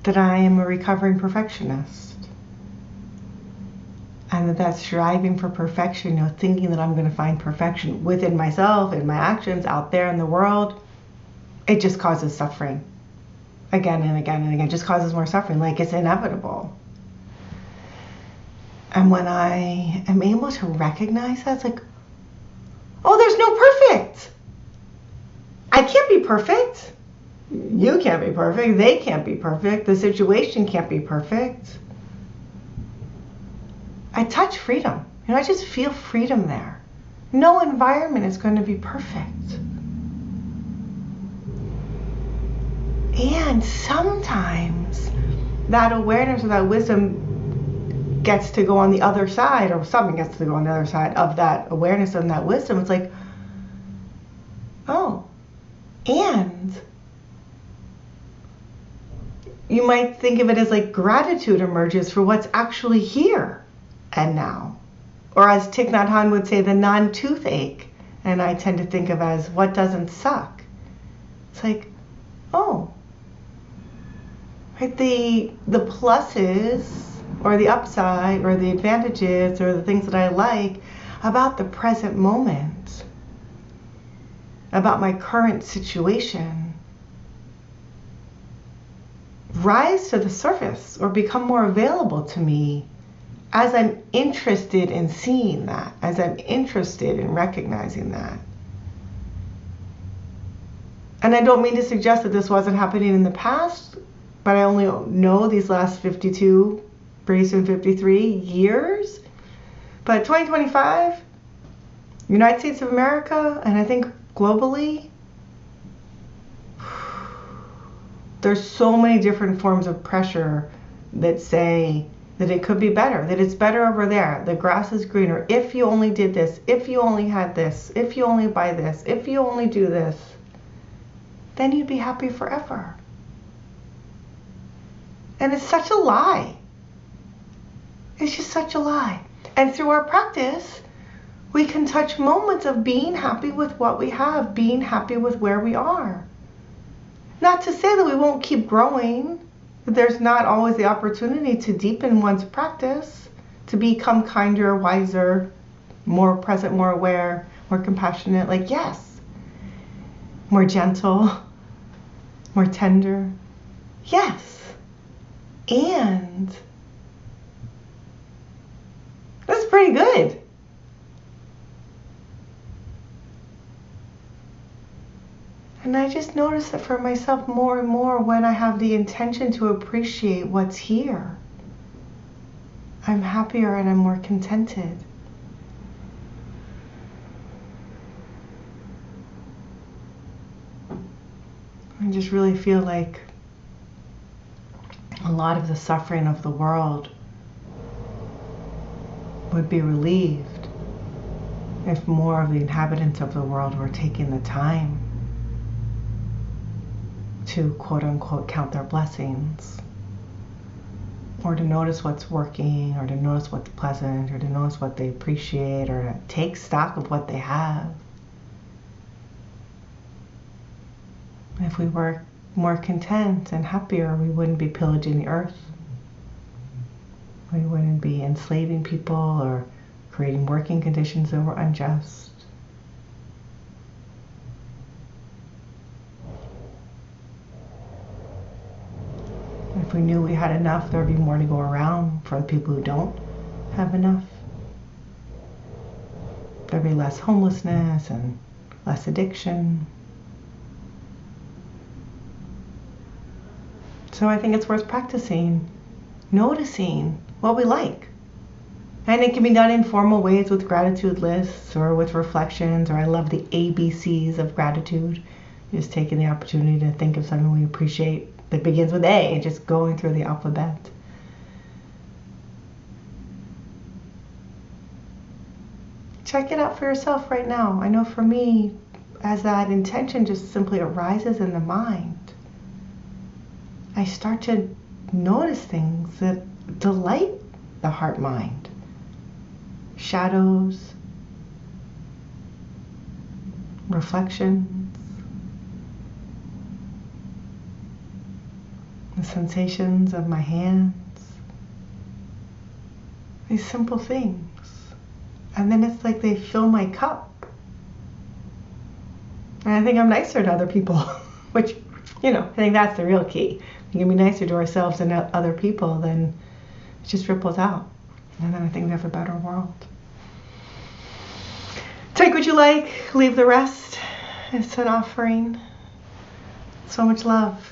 that I am a recovering perfectionist. And that striving for perfection, thinking that I'm going to find perfection within myself, in my actions, out there in the world, it just causes suffering. Again and again and again, just causes more suffering. Like, it's inevitable. And when I am able to recognize that, it's like, oh, there's no perfect. I can't be perfect. You can't be perfect. They can't be perfect. The situation can't be perfect. I touch freedom. I just feel freedom there. No environment is going to be perfect. And sometimes that awareness or that wisdom gets to go on the other side, or something gets to go on the other side of that awareness and that wisdom. It's like, oh, and you might think of it as like gratitude emerges for what's actually here and now. Or as Thich Nhat Hanh would say, the non-toothache. And I tend to think of as what doesn't suck. It's like, oh, right, the pluses or the upside or the advantages or the things that I like about the present moment, about my current situation, rise to the surface or become more available to me as I'm interested in seeing that, as I'm interested in recognizing that. And I don't mean to suggest that this wasn't happening in the past, but I only know these last 52, pretty soon 53 years. But 2025, United States of America, and I think globally, there's so many different forms of pressure that say that it could be better, that it's better over there, the grass is greener, if you only did this, if you only had this, if you only buy this, if you only do this, then you'd be happy forever. And it's such a lie. It's just such a lie. And through our practice, we can touch moments of being happy with what we have, being happy with where we are. Not to say that we won't keep growing, that there's not always the opportunity to deepen one's practice, to become kinder, wiser, more present, more aware, more compassionate. Like, yes. More gentle, more tender. Yes. And that's pretty good. And I just notice that for myself more and more when I have the intention to appreciate what's here. I'm happier and I'm more contented. I just really feel like a lot of the suffering of the world would be relieved if more of the inhabitants of the world were taking the time to quote unquote count their blessings, or to notice what's working, or to notice what's pleasant, or to notice what they appreciate, or to take stock of what they have. If we were more content and happier, we wouldn't be pillaging the earth. We wouldn't be enslaving people or creating working conditions that were unjust. If we knew we had enough, there would be more to go around for the people who don't have enough. There'd be less homelessness and less addiction. So I think it's worth practicing, noticing what we like. And it can be done in formal ways with gratitude lists or with reflections, or I love the ABCs of gratitude. Just taking the opportunity to think of something we appreciate that begins with A and just going through the alphabet. Check it out for yourself right now. I know for me, as that intention just simply arises in the mind, I start to notice things that delight the heart mind. Shadows, reflections. the sensations of my hands, these simple things. And then it's like they fill my cup. And I think I'm nicer to other people, which, I think that's the real key. We can be nicer to ourselves and other people, then it just ripples out. And then I think we have a better world. Take what you like, leave the rest. It's an offering. So much love.